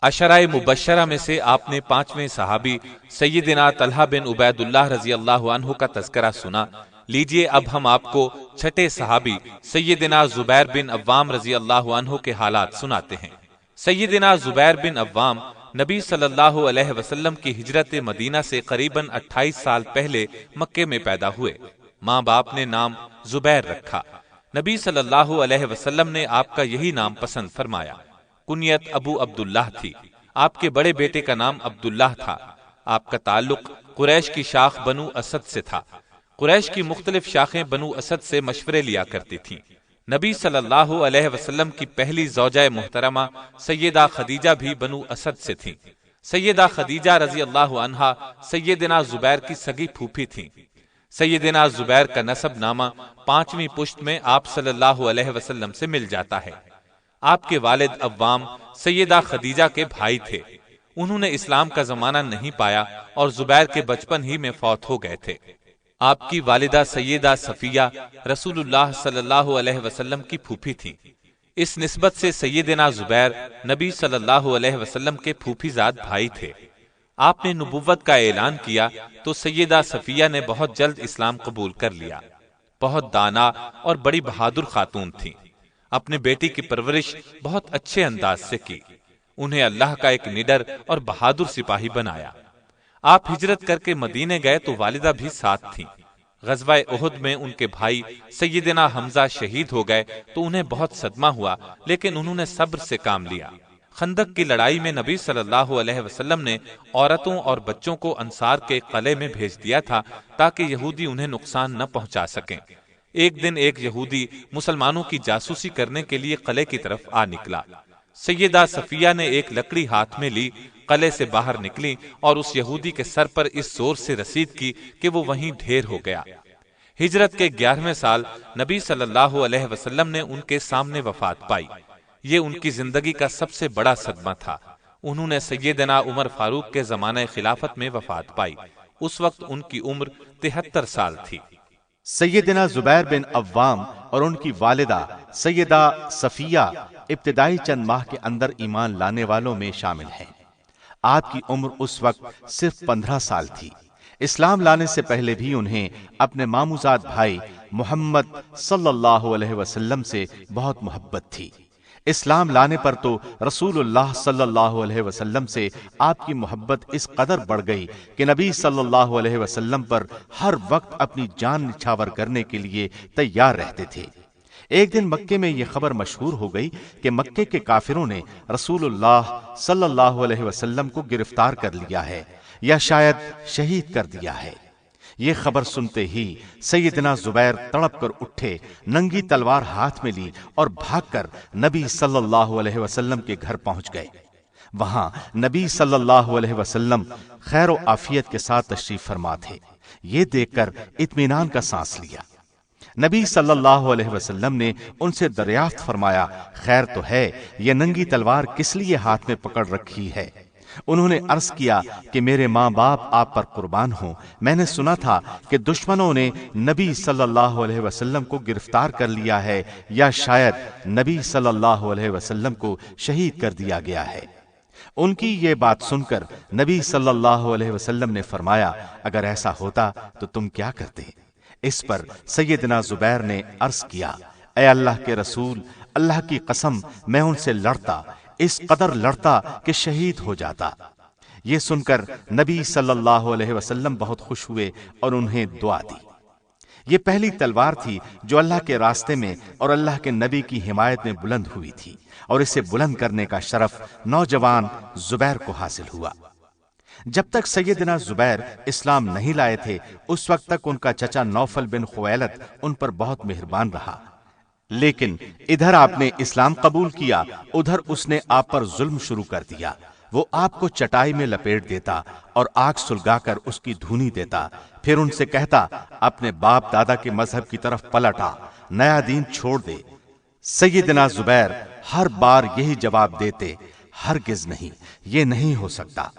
عشرہ مبشرہ میں سے آپ نے پانچویں صحابی سیدنا طلحہ بن عبید اللہ رضی اللہ عنہ کا تذکرہ سنا۔ لیجئے اب ہم آپ کو چھٹے صحابی سیدنا زبیر بن عوام رضی اللہ عنہ کے حالات سناتے ہیں۔ سیدنا زبیر بن عوام نبی صلی اللہ علیہ وسلم کی ہجرت مدینہ سے قریباً 28 سال پہلے مکے میں پیدا ہوئے۔ ماں باپ نے نام زبیر رکھا۔ نبی صلی اللہ علیہ وسلم نے آپ کا یہی نام پسند فرمایا۔ کنیت ابو عبداللہ تھی۔ آپ کے بڑے بیٹے کا نام عبداللہ تھا۔ آپ کا تعلق قریش کی شاخ بنو اسد سے تھا۔ قریش کی مختلف شاخیں بنو اسد سے مشورے لیا کرتی تھیں۔ نبی صلی اللہ علیہ وسلم کی پہلی زوجہ محترمہ سیدہ خدیجہ بھی بنو اسد سے تھیں۔ سیدہ خدیجہ رضی اللہ عنہا سیدنا زبیر کی سگی پھوپھی تھیں۔ سیدنا زبیر کا نسب نامہ 5ویں پشت میں آپ صلی اللہ علیہ وسلم سے مل جاتا ہے۔ آپ کے والد عوام سیدہ خدیجہ کے بھائی تھے۔ انہوں نے اسلام کا زمانہ نہیں پایا اور زبیر کے بچپن ہی میں فوت ہو گئے تھے۔ آپ کی والدہ سیدہ صفیہ رسول اللہ صلی اللہ علیہ وسلم کی پھوپھی تھیں۔ اس نسبت سے سیدنا زبیر نبی صلی اللہ علیہ وسلم کے پھوپھی زاد بھائی تھے۔ آپ نے نبوت کا اعلان کیا تو سیدہ صفیہ نے بہت جلد اسلام قبول کر لیا۔ بہت دانا اور بڑی بہادر خاتون تھیں۔ اپنے بیٹی کی پرورش بہت اچھے انداز سے کی۔ انہیں اللہ کا ایک نڈر اور بہادر سپاہی بنایا۔ آپ ہجرت کر کے مدینے گئے تو والدہ بھی ساتھ تھیں۔ غزوہ احد میں ان کے بھائی سیدنا حمزہ شہید ہو گئے تو انہیں بہت صدمہ ہوا، لیکن انہوں نے صبر سے کام لیا۔ خندق کی لڑائی میں نبی صلی اللہ علیہ وسلم نے عورتوں اور بچوں کو انصار کے قلعے میں بھیج دیا تھا تاکہ یہودی انہیں نقصان نہ پہنچا سکیں۔ ایک دن ایک یہودی مسلمانوں کی جاسوسی کرنے کے لیے قلعے کی طرف آ نکلا۔ سیدہ صفیہ نے ایک لکڑی ہاتھ میں لی، قلعے سے باہر نکلی اور اس یہودی کے سر پر اس زور سے رسید کی کہ وہ وہیں ڈھیر ہو گیا۔ ہجرت کے 11ویں سال نبی صلی اللہ علیہ وسلم نے ان کے سامنے وفات پائی۔ یہ ان کی زندگی کا سب سے بڑا صدمہ تھا۔ انہوں نے سیدنا عمر فاروق کے زمانہ خلافت میں وفات پائی۔ اس وقت ان کی عمر 73 سال تھی۔ سیدنا زبیر بن عوام اور ان کی والدہ سیدہ صفیہ ابتدائی چند ماہ کے اندر ایمان لانے والوں میں شامل ہیں۔ آپ کی عمر اس وقت صرف 15 سال تھی۔ اسلام لانے سے پہلے بھی انہیں اپنے ماموزاد بھائی محمد صلی اللہ علیہ وسلم سے بہت محبت تھی۔ اسلام لانے پر تو رسول اللہ صلی اللہ علیہ وسلم سے آپ کی محبت اس قدر بڑھ گئی کہ نبی صلی اللہ علیہ وسلم پر ہر وقت اپنی جان نچھاور کرنے کے لیے تیار رہتے تھے۔ ایک دن مکے میں یہ خبر مشہور ہو گئی کہ مکے کے کافروں نے رسول اللہ صلی اللہ علیہ وسلم کو گرفتار کر لیا ہے یا شاید شہید کر دیا ہے۔ یہ خبر سنتے ہی سیدنا زبیر تڑپ کر اٹھے، ننگی تلوار ہاتھ میں لی اور بھاگ کر نبی صلی اللہ علیہ وسلم کے گھر پہنچ گئے۔ وہاں نبی صلی اللہ علیہ وسلم خیر و عافیت کے ساتھ تشریف فرما تھے۔ یہ دیکھ کر اطمینان کا سانس لیا۔ نبی صلی اللہ علیہ وسلم نے ان سے دریافت فرمایا، خیر تو ہے، یہ ننگی تلوار کس لیے ہاتھ میں پکڑ رکھی ہے؟ انہوں نے عرض کیا کہ میرے ماں باپ آپ پر قربان ہوں، میں نے سنا تھا کہ دشمنوں نے نبی صلی اللہ علیہ وسلم کو گرفتار کر لیا ہے یا شاید نبی صلی اللہ علیہ وسلم کو شہید کر دیا گیا ہے۔ ان کی یہ بات سن کر نبی صلی اللہ علیہ وسلم نے فرمایا، اگر ایسا ہوتا تو تم کیا کرتے؟ اس پر سیدنا زبیر نے عرض کیا، اے اللہ کے رسول، اللہ کی قسم میں ان سے لڑتا، اس قدر لڑتا کہ شہید ہو جاتا۔ یہ سن کر نبی صلی اللہ علیہ وسلم بہت خوش ہوئے اور انہیں دعا دی۔ یہ پہلی تلوار تھی جو اللہ کے راستے میں اور اللہ کے نبی کی حمایت میں بلند ہوئی تھی، اور اسے بلند کرنے کا شرف نوجوان زبیر کو حاصل ہوا۔ جب تک سیدنا زبیر اسلام نہیں لائے تھے اس وقت تک ان کا چچا نوفل بن خویلد ان پر بہت مہربان رہا، لیکن ادھر آپ نے اسلام قبول کیا، ادھر اس نے آپ پر ظلم شروع کر دیا۔ وہ آپ کو چٹائی میں لپیٹ دیتا اور آگ سلگا کر اس کی دھونی دیتا، پھر ان سے کہتا اپنے باپ دادا کے مذہب کی طرف پلٹ آ، نیا دین چھوڑ دے۔ سیدنا زبیر ہر بار یہی جواب دیتے، ہرگز نہیں، یہ نہیں ہو سکتا۔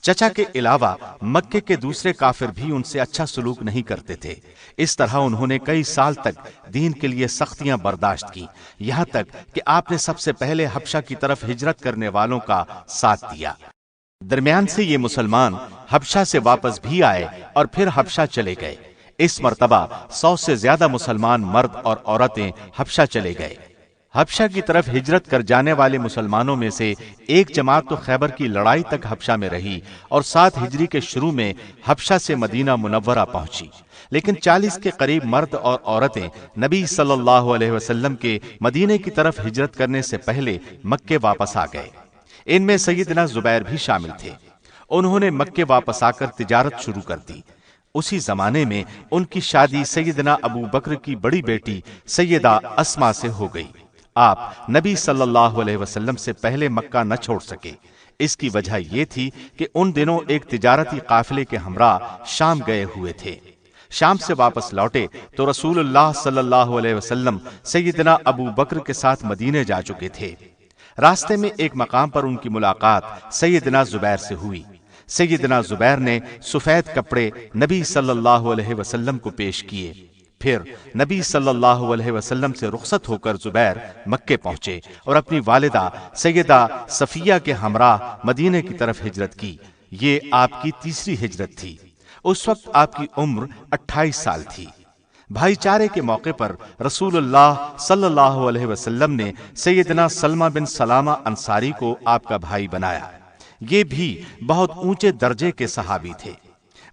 چچا کے علاوہ مکے کے دوسرے کافر بھی ان سے اچھا سلوک نہیں کرتے تھے۔ اس طرح انہوں نے کئی سال تک دین کے لیے سختیاں برداشت کی، یہاں تک کہ آپ نے سب سے پہلے حبشہ کی طرف ہجرت کرنے والوں کا ساتھ دیا۔ درمیان سے یہ مسلمان حبشہ سے واپس بھی آئے اور پھر حبشہ چلے گئے۔ اس مرتبہ 100 سے زیادہ مسلمان مرد اور عورتیں حبشہ چلے گئے۔ حبشہ کی طرف ہجرت کر جانے والے مسلمانوں میں سے ایک جماعت تو خیبر کی لڑائی تک حبشہ میں رہی اور 7 ہجری کے شروع میں حبشہ سے مدینہ منورہ پہنچی، لیکن 40 کے قریب مرد اور عورتیں نبی صلی اللہ علیہ وسلم کے مدینے کی طرف ہجرت کرنے سے پہلے مکے واپس آ گئے۔ ان میں سیدنا زبیر بھی شامل تھے۔ انہوں نے مکے واپس آ کر تجارت شروع کر دی۔ اسی زمانے میں ان کی شادی سیدنا ابو بکر کی بڑی بیٹی سیدہ اسما سے ہو گئی۔ آپ نبی صلی اللہ علیہ وسلم سے پہلے مکہ نہ چھوڑ سکے۔ اس کی وجہ یہ تھی کہ ان دنوں ایک تجارتی قافلے کے ہمراہ شام گئے ہوئے تھے۔ شام سے واپس لوٹے تو رسول اللہ صلی اللہ علیہ وسلم سیدنا ابو بکر کے ساتھ مدینے جا چکے تھے۔ راستے میں ایک مقام پر ان کی ملاقات سیدنا زبیر سے ہوئی۔ سیدنا زبیر نے سفید کپڑے نبی صلی اللہ علیہ وسلم کو پیش کیے۔ پھر نبی صلی اللہ علیہ وسلم سے رخصت ہو کر زبیر مکے پہنچے اور اپنی والدہ سیدہ صفیہ کے ہمراہ مدینے کی طرف ہجرت کی۔ یہ آپ کی تیسری ہجرت تھی۔ اس وقت آپ کی عمر 28 سال تھی۔ بھائی چارے کے موقع پر رسول اللہ صلی اللہ علیہ وسلم نے سیدنا سلمہ بن سلامہ انصاری کو آپ کا بھائی بنایا۔ یہ بھی بہت اونچے درجے کے صحابی تھے۔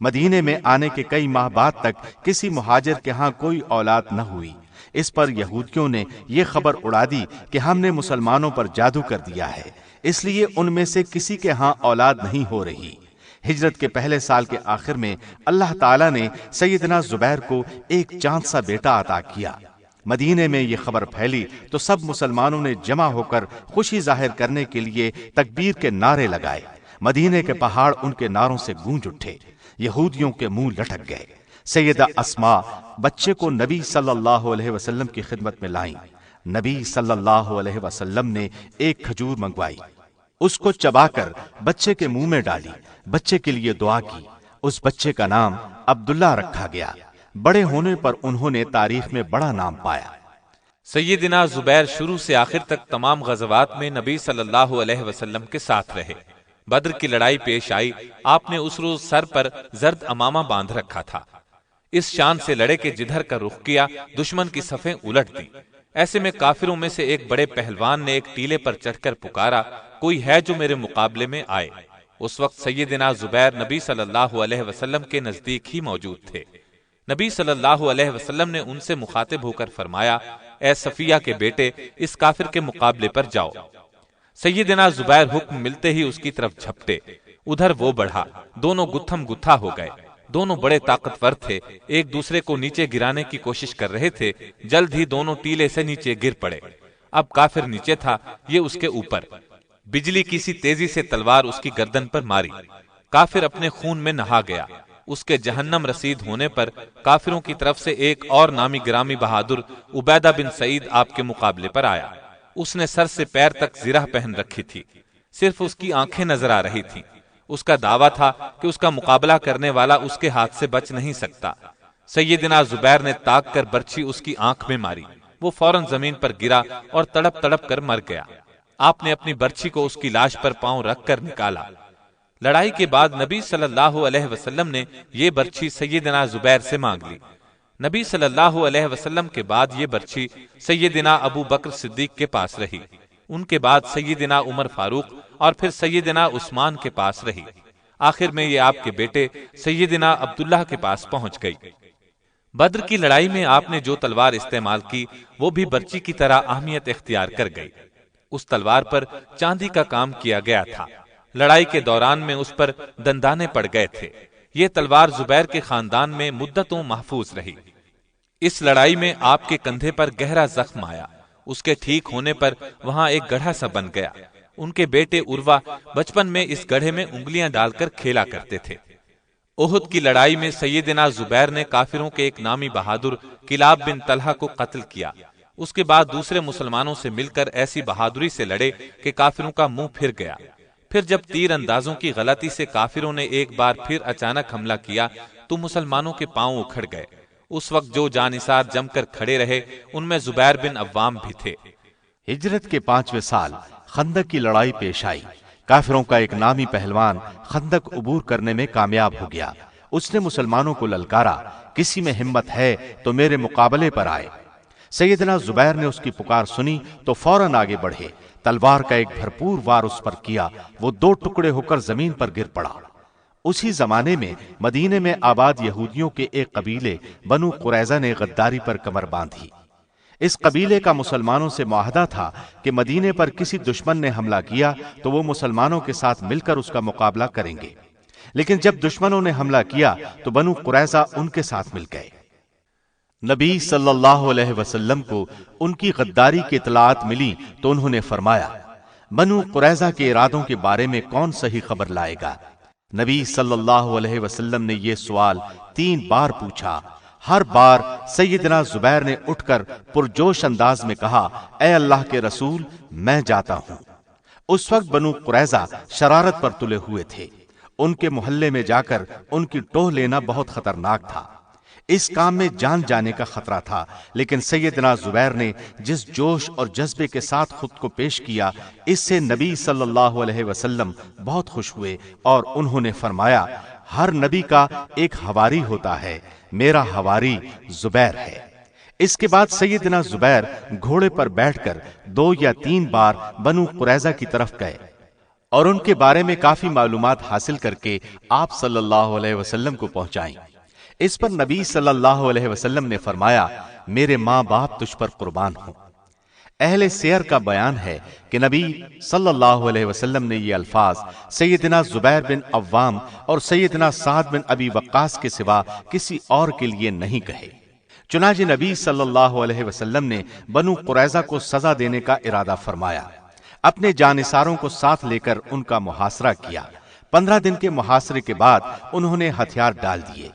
مدینے میں آنے کے کئی ماہ بعد تک کسی مہاجر کے ہاں کوئی اولاد نہ ہوئی۔ اس پر یہودیوں نے یہ خبر اڑا دی کہ ہم نے مسلمانوں پر جادو کر دیا ہے، اس لیے ان میں سے کسی کے ہاں اولاد نہیں ہو رہی۔ ہجرت کے پہلے سال کے آخر میں اللہ تعالیٰ نے سیدنا زبیر کو ایک چاند سا بیٹا عطا کیا۔ مدینے میں یہ خبر پھیلی تو سب مسلمانوں نے جمع ہو کر خوشی ظاہر کرنے کے لیے تکبیر کے نعرے لگائے۔ مدینے کے پہاڑ ان کے نعروں سے گونج اٹھے۔ یہودیوں کے منہ لٹک گئے۔ سیدہ اسما بچے کو نبی صلی اللہ علیہ وسلم کی خدمت میں لائیں۔ نبی صلی اللہ علیہ وسلم نے ایک کھجور منگوائی، اس کو چبا کر بچے کے منہ میں ڈالی، بچے کے لیے دعا کی۔ اس بچے کا نام عبداللہ رکھا گیا۔ بڑے ہونے پر انہوں نے تاریخ میں بڑا نام پایا۔ سیدنا زبیر شروع سے آخر تک تمام غزوات میں نبی صلی اللہ علیہ وسلم کے ساتھ رہے۔ بدر کی لڑائی پیش آئی، آپ نے اس روز سر پر زرد امامہ باندھ رکھا تھا۔ اس شان سے لڑے کہ جدھر کا رخ کیا دشمن کی صفیں الٹ دی۔ ایسے میں کافروں میں سے ایک بڑے پہلوان نے ایک ٹیلے پر چڑھ کر پکارا، کوئی ہے جو میرے مقابلے میں آئے؟ اس وقت سیدنا زبیر نبی صلی اللہ علیہ وسلم کے نزدیک ہی موجود تھے۔ نبی صلی اللہ علیہ وسلم نے ان سے مخاطب ہو کر فرمایا، اے صفیہ کے بیٹے، اس کافر کے مقابلے پر جاؤ۔ سیدنا زبیر حکم ملتے ہی اس کی طرف جھپٹے، ادھر وہ بڑھا، دونوں گتھم گتھا ہو گئے۔ دونوں بڑے طاقتور تھے، ایک دوسرے کو نیچے گرانے کی کوشش کر رہے تھے۔ جلد ہی دونوں ٹیلے سے نیچے گر پڑے۔ اب کافر نیچے تھا، یہ اس کے اوپر۔ بجلی کی سی تیزی سے تلوار اس کی گردن پر ماری۔ کافر اپنے خون میں نہا گیا۔ اس کے جہنم رسید ہونے پر کافروں کی طرف سے ایک اور نامی گرامی بہادر عبیدہ بن سعید آپ کے مقابلے پر آیا۔ اس نے سر سے پیر تک زرہ پہن رکھی تھی، صرف اس کی آنکھیں نظر آ رہی تھیں۔ اس کا دعویٰ تھا کہ اس کا مقابلہ کرنے والا اس کے ہاتھ سے بچ نہیں سکتا۔ سیدنا زبیر نے تاک کر برچھی اس کی آنکھ میں ماری، وہ فوراً زمین پر گرا اور تڑپ تڑپ کر مر گیا۔ آپ نے اپنی برچھی کو اس کی لاش پر پاؤں رکھ کر نکالا۔ لڑائی کے بعد نبی صلی اللہ علیہ وسلم نے یہ برچھی سیدنا زبیر سے مانگ لی۔ نبی صلی اللہ علیہ وسلم کے بعد یہ برچھی سیدنا ابو بکر صدیق کے پاس رہی، ان کے بعد سیدنا عمر فاروق اور پھر سیدنا عثمان کے پاس رہی۔ آخر میں یہ آپ کے بیٹے سیدنا عبداللہ کے پاس پہنچ گئی۔ بدر کی لڑائی میں آپ نے جو تلوار استعمال کی وہ بھی برچی کی طرح اہمیت اختیار کر گئی۔ اس تلوار پر چاندی کا کام کیا گیا تھا۔ لڑائی کے دوران میں اس پر دندانے پڑ گئے تھے۔ یہ تلوار زبیر کے خاندان میں مدتوں محفوظ رہی۔ اس لڑائی میں آپ کے کندھے پر گہرا زخم آیا، اس کے ٹھیک ہونے پر وہاں ایک گڑھا سا بن گیا۔ ان کے بیٹے عروہ بچپن میں اس گڑھے میں انگلیاں ڈال کر کھیلا کرتے تھے۔ احد کی لڑائی میں سیدنا زبیر نے کافروں کے ایک نامی بہادر کلاب بن طلحہ کو قتل کیا۔ اس کے بعد دوسرے مسلمانوں سے مل کر ایسی بہادری سے لڑے کہ کافروں کا منہ پھر گیا۔ پھر جب تیر اندازوں کی غلطی سے کافروں نے ایک بار پھر اچانک حملہ کیا تو مسلمانوں کے پاؤں اکھڑ گئے۔ اس وقت جو جانثار جم کر کھڑے رہے ان میں زبیر بن عوام بھی تھے۔ ہجرت کے 5ویں سال خندق کی لڑائی پیش آئی۔ کافروں کا ایک نامی پہلوان خندق عبور کرنے میں کامیاب ہو گیا۔ اس نے مسلمانوں کو للکارا، کسی میں ہمت ہے تو میرے مقابلے پر آئے۔ سیدنا زبیر نے اس کی پکار سنی تو فوراً آگے بڑھے، تلوار کا ایک بھرپور وار اس پر کیا، وہ 2 ٹکڑے ہو کر زمین پر گر پڑا۔ اسی زمانے میں مدینے میں آباد یہودیوں کے ایک قبیلے بنو قریظہ نے غداری پر کمر باندھی۔ اس قبیلے کا مسلمانوں سے معاہدہ تھا کہ مدینے پر کسی دشمن نے حملہ کیا تو وہ مسلمانوں کے ساتھ مل کر اس کا مقابلہ کریں گے، لیکن جب دشمنوں نے حملہ کیا تو بنو قریظہ ان کے ساتھ مل گئے۔ نبی صلی اللہ علیہ وسلم کو ان کی غداری کی اطلاعات ملی تو انہوں نے فرمایا، بنو قریظہ کے ارادوں کے بارے میں کون صحیح خبر لائے گا؟ نبی صلی اللہ علیہ وسلم نے یہ سوال 3 بار پوچھا۔ ہر بار سیدنا زبیر نے اٹھ کر پرجوش انداز میں کہا، اے اللہ کے رسول، میں جاتا ہوں۔ اس وقت بنو قریظہ شرارت پر تلے ہوئے تھے۔ ان کے محلے میں جا کر ان کی ٹوہ لینا بہت خطرناک تھا۔ اس کام میں جان جانے کا خطرہ تھا، لیکن سیدنا زبیر نے جس جوش اور جذبے کے ساتھ خود کو پیش کیا، اس سے نبی صلی اللہ علیہ وسلم بہت خوش ہوئے اور انہوں نے فرمایا، ہر نبی کا ایک حواری ہوتا ہے، میرا حواری زبیر ہے۔ اس کے بعد سیدنا زبیر گھوڑے پر بیٹھ کر 2 یا 3 بار بنو قریظہ کی طرف گئے اور ان کے بارے میں کافی معلومات حاصل کر کے آپ صلی اللہ علیہ وسلم کو پہنچائیں۔ اس پر نبی صلی اللہ علیہ وسلم نے فرمایا، میرے ماں باپ تجھ پر قربان ہوں۔ اہل سیر کا بیان ہے کہ نبی صلی اللہ علیہ وسلم نے یہ الفاظ سیدنا زبیر بن عوام اور سیدنا سعد بن ابی وقاص کے سوا کسی اور کے لیے نہیں کہے۔ چنانچہ نبی صلی اللہ علیہ وسلم نے بنو قریظہ کو سزا دینے کا ارادہ فرمایا۔ اپنے جانثاروں کو ساتھ لے کر ان کا محاصرہ کیا۔ 15 دن کے محاصرے کے بعد انہوں نے ہتھیار ڈال دیے۔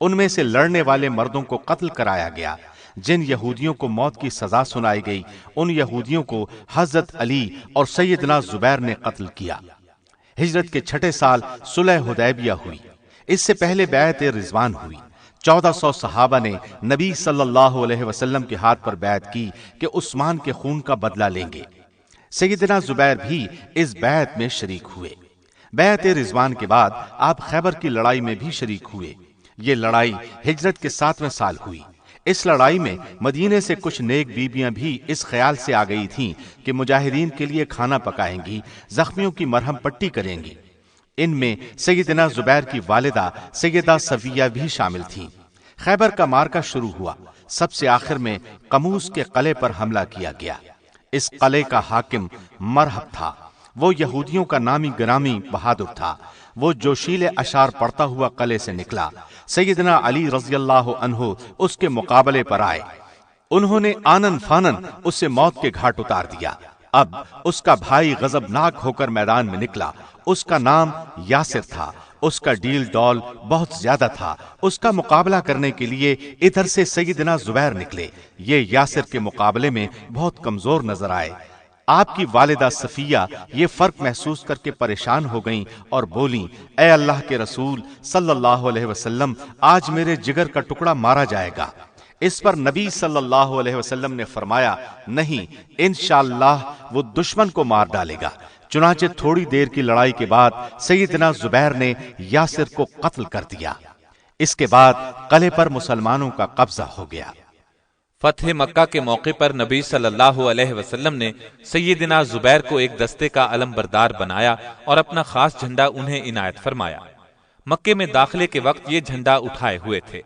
ان میں سے لڑنے والے مردوں کو قتل کرایا گیا۔ جن یہودیوں کو موت کی سزا سنائی گئی ان یہودیوں کو حضرت علی اور سیدنا زبیر نے قتل کیا۔ ہجرت کے 6 سال صلح حدیبیہ ہوئی۔ اس سے پہلے بیعت رضوان ہوئی۔ 1400 صحابہ نے نبی صلی اللہ علیہ وسلم کے ہاتھ پر بیعت کی کہ عثمان کے خون کا بدلہ لیں گے۔ سیدنا زبیر بھی اس بیعت میں شریک ہوئے۔ بیعت رضوان کے بعد آپ خیبر کی لڑائی میں بھی شریک ہوئے۔ یہ لڑائی ہجرت کے 7ویں سال ہوئی۔ اس لڑائی میں مدینے سے کچھ نیک بیبیاں بھی اس خیال سے آ گئی تھیں کہ مجاہدین کے لیے کھانا پکائیں گی، زخمیوں کی مرہم پٹی کریں گی۔ ان میں سیدنا زبیر کی والدہ سیدہ صفیہ بھی شامل تھیں۔ خیبر کا معرکہ شروع ہوا۔ سب سے آخر میں قموس کے قلعے پر حملہ کیا گیا۔ اس قلعے کا حاکم مرہب تھا۔ وہ یہودیوں کا نامی گرامی بہادر تھا۔ وہ جوشیل اشعار پڑھتا ہوا قلعے سے نکلا۔ سیدنا علی رضی اللہ عنہ اس کے مقابلے پر آئے۔ انہوں نے آنن فانن اسے موت کے گھاٹ اتار دیا۔ اب اس کا بھائی غضبناک ہو کر میدان میں نکلا۔ اس کا نام یاسر تھا۔ اس کا ڈیل ڈول بہت زیادہ تھا۔ اس کا مقابلہ کرنے کے لیے ادھر سے سیدنا زبیر نکلے۔ یہ یاسر کے مقابلے میں بہت کمزور نظر آئے۔ آپ کی والدہ صفیہ یہ فرق محسوس کر کے پریشان ہو گئیں اور بولیں، اے اللہ کے رسول صلی اللہ علیہ وسلم، آج میرے جگر کا ٹکڑا مارا جائے گا۔ اس پر نبی صلی اللہ علیہ وسلم نے فرمایا، نہیں، انشاءاللہ وہ دشمن کو مار ڈالے گا۔ چنانچہ تھوڑی دیر کی لڑائی کے بعد سیدنا زبیر نے یاسر کو قتل کر دیا۔ اس کے بعد قلعے پر مسلمانوں کا قبضہ ہو گیا۔ فتح مکہ کے موقع پر نبی صلی اللہ علیہ وسلم نے سیدنا زبیر کو ایک دستے کا علم بردار بنایا اور اپنا خاص جھنڈا انہیں عنایت فرمایا۔ مکے میں داخلے کے وقت یہ جھنڈا اٹھائے ہوئے تھے۔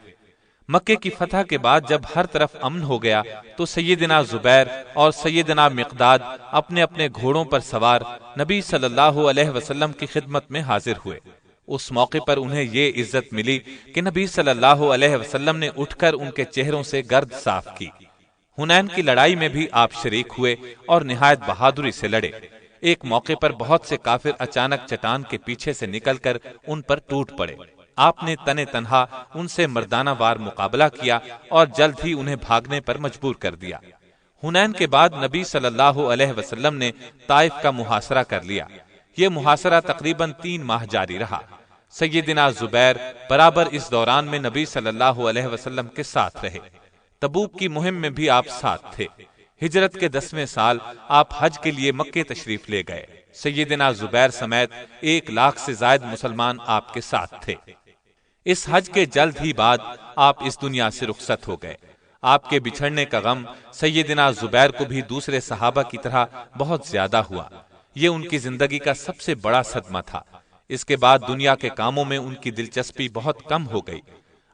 مکے کی فتح کے بعد جب ہر طرف امن ہو گیا تو سیدنا زبیر اور سیدنا مقداد اپنے اپنے گھوڑوں پر سوار نبی صلی اللہ علیہ وسلم کی خدمت میں حاضر ہوئے۔ اس موقع پر انہیں یہ عزت ملی کہ نبی صلی اللہ علیہ وسلم نے اٹھ کر ان کے چہروں سے گرد صاف کی۔ حنین کی لڑائی میں بھی آپ شریک ہوئے اور نہایت بہادری سے لڑے۔ ایک موقع پر بہت سے کافر اچانک چٹان کے پیچھے سے نکل کر ان پر ٹوٹ پڑے۔ آپ نے تنے تنہا ان سے مردانہ وار مقابلہ کیا اور جلد ہی انہیں بھاگنے پر مجبور کر دیا۔ حنین کے بعد نبی صلی اللہ علیہ وسلم نے طائف کا محاصرہ کر لیا۔ یہ محاصرہ تقریباً 3 ماہ جاری رہا۔ سیدنا زبیر برابر اس دوران میں نبی صلی اللہ علیہ وسلم کے ساتھ رہے۔ تبوک کی مہم میں بھی آپ ساتھ تھے۔ ہجرت کے 10ویں سال آپ حج کے لیے مکے تشریف لے گئے۔ سیدنا زبیر سمیت 1 لاکھ سے زائد مسلمان آپ کے ساتھ تھے۔ اس حج کے جلد ہی بعد آپ اس دنیا سے رخصت ہو گئے۔ آپ کے بچھڑنے کا غم سیدنا زبیر کو بھی دوسرے صحابہ کی طرح بہت زیادہ ہوا۔ یہ ان کی زندگی کا سب سے بڑا صدمہ تھا۔ اس کے بعد دنیا کے کاموں میں ان کی دلچسپی بہت کم ہو گئی۔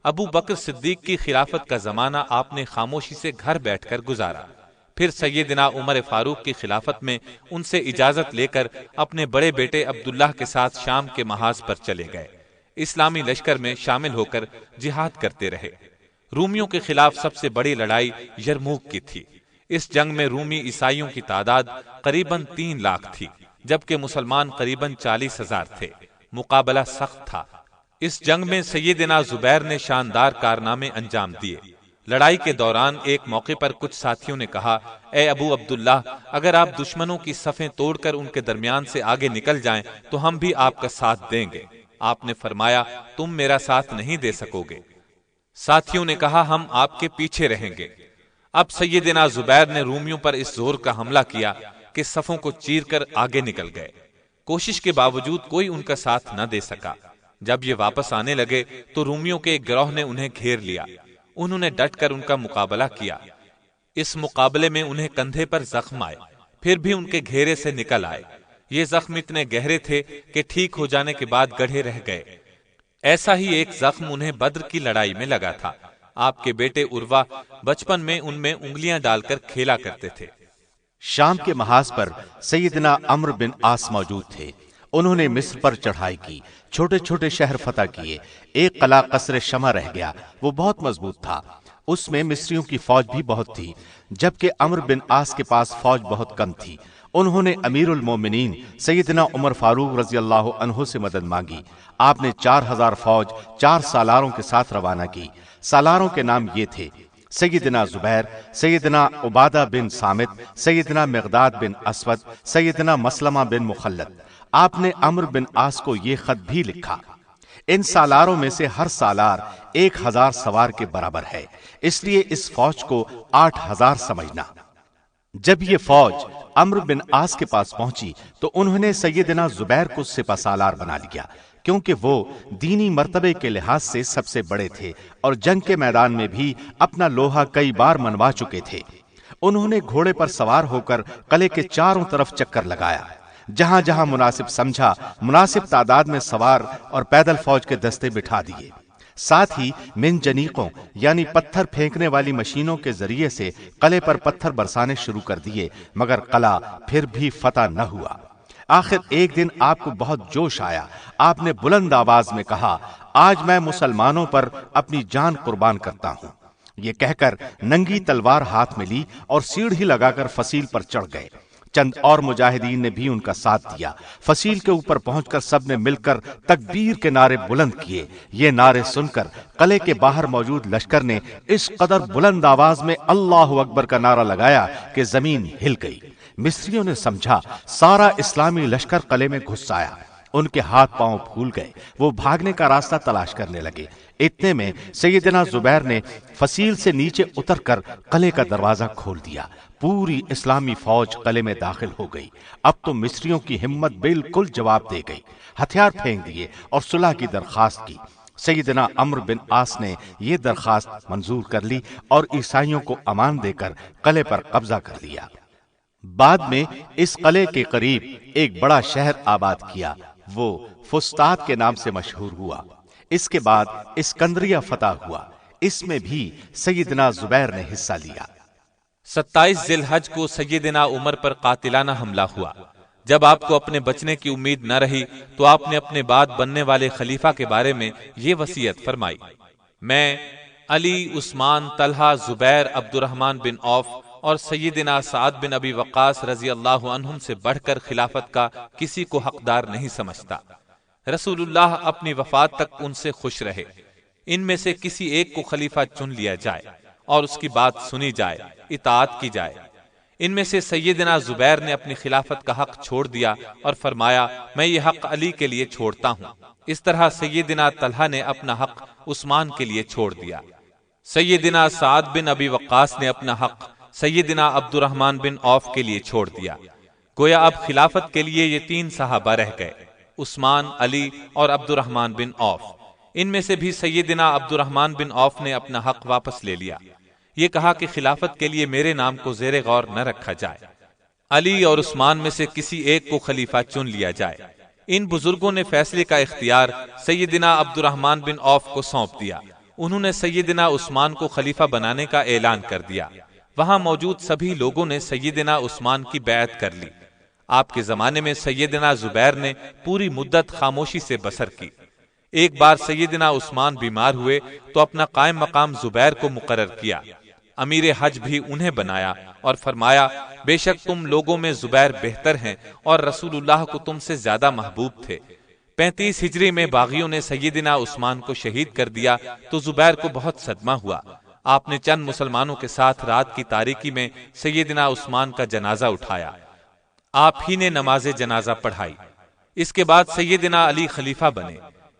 ابو بکر صدیق کی خلافت کا زمانہ آپ نے خاموشی سے گھر بیٹھ کر گزارا۔ پھر سیدنا عمر فاروق کی خلافت میں ان سے اجازت لے کر اپنے بڑے بیٹے عبداللہ کے ساتھ شام کے محاذ پر چلے گئے۔ اسلامی لشکر میں شامل ہو کر جہاد کرتے رہے۔ رومیوں کے خلاف سب سے بڑی لڑائی یرموک کی تھی۔ اس جنگ میں رومی عیسائیوں کی تعداد قریباً 3 لاکھ تھی، جبکہ مسلمان قریباً 40,000 تھے۔ مقابلہ سخت تھا۔ اس جنگ میں سیدنا زبیر نے شاندار کارنامے انجام دیے۔ لڑائی کے دوران ایک موقع پر کچھ ساتھیوں نے کہا، اے ابو عبداللہ، اگر آپ دشمنوں کی صفیں توڑ کر ان کے درمیان سے آگے نکل جائیں تو ہم بھی آپ کا ساتھ دیں گے۔ آپ نے فرمایا، تم میرا ساتھ نہیں دے سکو گے۔ ساتھیوں نے کہا، ہم آپ کے پیچھے رہیں گے۔ اب سیدنا زبیر نے رومیوں پر اس زور کا حملہ کیا کہ صفوں کو چیر کر آگے نکل گئے۔ کوشش کے باوجود کوئی ان کا ساتھ نہ دے سکا۔ جب یہ واپس آنے لگے تو رومیوں کے ایک گروہ نے انہیں گھیر لیا۔ انہوں نے ڈٹ کر ان کا مقابلہ کیا۔ اس مقابلے میں انہیں کندھے پر زخم آئے، پھر بھی ان کے گھیرے سے نکل آئے۔ یہ زخم اتنے گہرے تھے کہ ٹھیک ہو جانے کے بعد گڑھے رہ گئے۔ ایسا ہی ایک زخم انہیں بدر کی لڑائی میں لگا تھا۔ آپ کے بیٹے عروہ بچپن میں ان میں انگلیاں ڈال کر کھیلا کرتے تھے۔ شام کے محاذ پر سیدنا عمرو بن عاص موجود تھے۔ انہوں نے مصر پر چڑھائی کی، چھوٹے چھوٹے شہر فتح کیے۔ ایک قلعہ قصر شمع رہ گیا، وہ بہت مضبوط تھا۔ اس میں مصریوں کی فوج بھی بہت تھی، جبکہ عمرو بن عاص کے پاس فوج بہت کم تھی۔ انہوں نے امیر المومنین سیدنا عمر فاروق رضی اللہ عنہ سے مدد مانگی۔ آپ نے 4000 فوج 4 سالاروں کے ساتھ روانہ کی۔ سالاروں کے نام یہ تھے: سیدنا زبیر، سیدنا عبادہ بن صامت، سیدنا مقداد بن اسود، سیدنا مسلمہ بن مخلد۔ آپ نے عمرو بن عاص کو یہ خط بھی لکھا: ان سالاروں میں سے ہر سالار 1000 سوار کے برابر ہے، اس لیے اس فوج کو 8000 سمجھنا۔ جب یہ فوج عمرو بن عاص کے پاس پہنچی تو انہوں نے سیدنا زبیر کو سپہ سالار بنا لیا، کیونکہ وہ دینی مرتبے کے لحاظ سے سب سے بڑے تھے اور جنگ کے میدان میں بھی اپنا لوہا کئی بار منوا چکے تھے۔ انہوں نے گھوڑے پر سوار ہو کر قلعے کے چاروں طرف چکر لگایا۔ جہاں جہاں مناسب سمجھا مناسب تعداد میں سوار اور پیدل فوج کے دستے بٹھا دیے۔ ساتھ ہی منجنیقوں یعنی پتھر پھینکنے والی مشینوں کے ذریعے سے قلعے پر پتھر برسانے شروع کر دیے، مگر قلعہ پھر بھی فتح نہ ہوا۔ آخر ایک دن آپ کو بہت جوش آیا۔ آپ نے بلند آواز میں کہا، آج میں مسلمانوں پر اپنی جان قربان کرتا ہوں۔ یہ کہہ کر ننگی تلوار ہاتھ میں لی اور سیڑھی لگا کر فصیل پر چڑھ گئے۔ چند اور مجاہدین نے بھی ان کا ساتھ دیا۔ فصیل کے اوپر پہنچ کر سب نے مل کر تکبیر کے نعرے بلند کیے۔ یہ نعرے سن کر قلعے کے باہر موجود لشکر نے اس قدر بلند آواز میں اللہ اکبر کا نعرہ لگایا کہ زمین ہل گئی۔ مصریوں نے سمجھا سارا اسلامی لشکر قلعے میں گھس آیا۔ ان کے ہاتھ پاؤں پھول گئے، وہ بھاگنے کا راستہ تلاش کرنے لگے۔ اتنے میں سیدنا زبیر نے فصیل سے نیچے اتر کر قلعے کا دروازہ کھول دیا۔ پوری اسلامی فوج قلعے میں داخل ہو گئی۔ اب تو مصریوں کی ہمت بالکل جواب دے گئی، ہتھیار پھینک دیے اور صلح کی درخواست کی۔ سیدنا عمرو بن عاص نے یہ درخواست منظور کر لی اور عیسائیوں کو امان دے کر قلعے پر قبضہ کر لیا۔ بعد میں اس قلعے کے قریب ایک بڑا شہر آباد کیا، وہ فسطاط کے نام سے مشہور ہوا۔ اس کے بعد اسکندریہ فتح ہوا، اس میں بھی سیدنا زبیر نے حصہ لیا۔ 27 ذی الحج کو سیدنا عمر پر قاتلانہ حملہ ہوا۔ جب آپ کو اپنے بچنے کی امید نہ رہی تو آپ نے اپنے بعد بننے والے خلیفہ کے بارے میں یہ وصیت فرمائی: میں علی، عثمان، طلحہ، زبیر، عبد الرحمن بن عوف اور سیدنا سعد بن ابی وقاص رضی اللہ عنہم سے بڑھ کر خلافت کا کسی کو حقدار نہیں سمجھتا۔ رسول اللہ اپنی وفات تک ان سے خوش رہے۔ ان میں سے کسی ایک کو خلیفہ چن لیا جائے اور اس کی بات سنی جائے، اطاعت کی جائے۔ ان میں سے سیدنا زبیر نے اپنی خلافت کا حق چھوڑ دیا اور فرمایا میں یہ حق علی کے لیے چھوڑتا ہوں۔ اس طرح سیدنا طلحہ نے اپنا حق عثمان کے لیے چھوڑ دیا۔ سیدنا سعد بن ابی وقاص نے اپنا حق سیدنا عبد الرحمن بن عوف کے لیے چھوڑ دیا۔ گویا اب خلافت کے لیے یہ 3 صحابہ رہ گئے، عثمان، علی اور عبد الرحمن بن عوف۔ ان میں سے بھی سیدنا عبد الرحمن بن عوف نے اپنا حق واپس لے لیا۔ یہ کہا کہ خلافت کے لیے میرے نام کو زیر غور نہ رکھا جائے، علی اور عثمان میں سے کسی ایک کو خلیفہ چن لیا جائے۔ ان بزرگوں نے فیصلے کا اختیار سیدنا عبد الرحمن بن عوف کو سونپ دیا۔ انہوں نے سیدنا عثمان کو خلیفہ بنانے کا اعلان کر دیا۔ وہاں موجود سبھی لوگوں نے سیدنا عثمان کی بیعت کر لی۔ آپ کے زمانے میں سیدنا زبیر نے پوری مدت خاموشی سے بسر کی۔ ایک بار سیدنا عثمان بیمار ہوئے تو اپنا قائم مقام زبیر کو مقرر کیا۔ امیر حج بھی انہیں بنایا اور فرمایا بے شک تم لوگوں میں زبیر بہتر ہیں اور رسول اللہ کو تم سے زیادہ محبوب تھے۔ 35 ہجری میں باغیوں نے سیدنا عثمان کو شہید کر دیا تو زبیر کو بہت صدمہ ہوا۔ آپ نے چند مسلمانوں کے ساتھ رات کی تاریکی میں سیدنا عثمان کا جنازہ اٹھایا۔ آپ ہی نے نماز جنازہ پڑھائی۔ اس کے بعد سیدنا علی خلیفہ بنے۔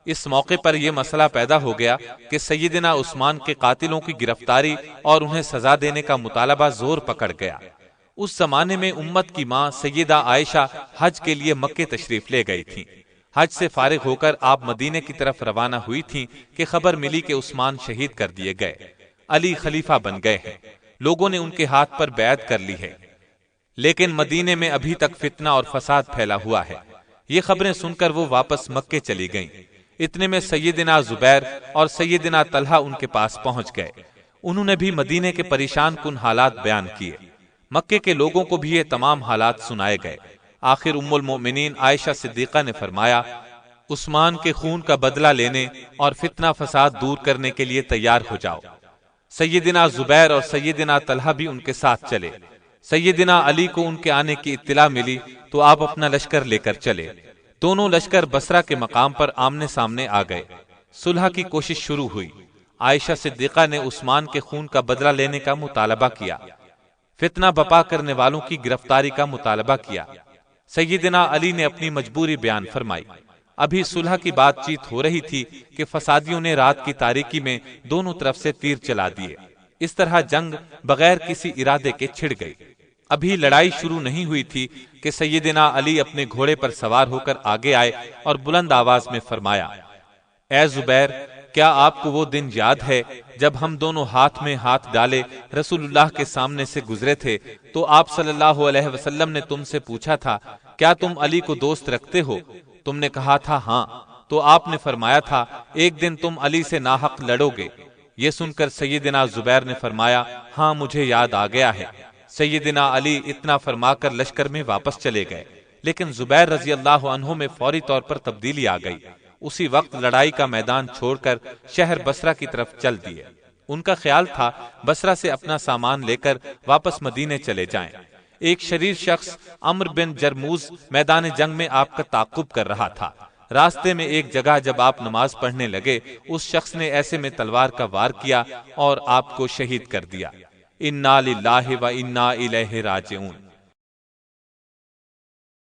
اس موقع پر یہ مسئلہ پیدا ہو گیا کہ سیدنا عثمان کے قاتلوں کی گرفتاری اور انہیں سزا دینے کا مطالبہ زور پکڑ گیا۔ اس زمانے میں امت کی ماں سیدہ عائشہ حج کے لیے مکے تشریف لے گئی تھیں۔ حج سے فارغ ہو کر آپ مدینے کی طرف روانہ ہوئی تھیں کہ خبر ملی کہ عثمان شہید کر دیے گئے، علی خلیفہ بن گئے ہیں، لوگوں نے ان کے ہاتھ پر بیعت کر لی ہے، لیکن مدینے میں ابھی تک فتنہ اور فساد پھیلا ہوا ہے۔ یہ خبریں سن کر وہ واپس مکے چلی گئیں۔ اتنے میں سیدنا زبیر اور سیدنا طلحہ ان کے پاس پہنچ گئے۔ انہوں نے بھی مدینے کے پریشان کن حالات بیان کیے۔ مکے کے لوگوں کو بھی یہ تمام حالات سنائے گئے۔ آخر ام المؤمنین عائشہ صدیقہ نے فرمایا عثمان کے خون کا بدلہ لینے اور فتنہ فساد دور کرنے کے لیے تیار ہو جاؤ۔ سیدنا زبیر اور سیدنا طلحہ بھی ان کے ساتھ چلے۔ سیدنا علی کو ان کے آنے کی اطلاع ملی تو آپ اپنا لشکر لے کر چلے۔ دونوں لشکر بصرہ کے مقام پر آمنے سامنے آ گئے۔ صلح کی کوشش شروع ہوئی۔ عائشہ صدیقہ نے عثمان کے خون کا بدلہ لینے کا مطالبہ کیا، فتنہ بپا کرنے والوں کی گرفتاری کا مطالبہ کیا۔ سیدنا علی نے اپنی مجبوری بیان فرمائی۔ ابھی صلح کی بات چیت ہو رہی تھی کہ فسادیوں نے رات کی تاریکی میں دونوں طرف سے تیر چلا دیے۔ اس طرح جنگ بغیر کسی ارادے کے چھڑ گئی۔ ابھی لڑائی شروع نہیں ہوئی تھی کہ سیدنا علی اپنے گھوڑے پر سوار ہو کر آگے آئے اور بلند آواز میں فرمایا اے زبیر، کیا آپ کو وہ دن یاد ہے جب ہم دونوں ہاتھ میں ہاتھ ڈالے رسول اللہ کے سامنے سے گزرے تھے تو آپ صلی اللہ علیہ وسلم نے تم سے پوچھا تھا کیا تم علی کو دوست رکھتے ہو؟ تم نے کہا تھا ہاں، تو آپ نے فرمایا تھا ایک دن تم علی سے ناحق لڑو گے۔ یہ سن کر سیدنا زبیر نے فرمایا ہاں مجھے یاد آ گیا ہے۔ سیدنا علی اتنا فرما کر لشکر میں واپس چلے گئے، لیکن زبیر رضی اللہ عنہ میں فوری طور پر تبدیلی آ گئی۔ اسی وقت لڑائی کا میدان چھوڑ کر شہر بصرہ کی طرف چل دیے۔ ان کا خیال تھا بصرہ سے اپنا سامان لے کر واپس مدینے چلے جائیں۔ ایک شریر شخص عمر بن جرموز میدان جنگ میں آپ کا تعاقب کر رہا تھا۔ راستے میں ایک جگہ جب آپ نماز پڑھنے لگے، اس شخص نے ایسے میں تلوار کا وار کیا اور آپ کو شہید کر دیا۔ انا للہ و انا الیہ راجعون۔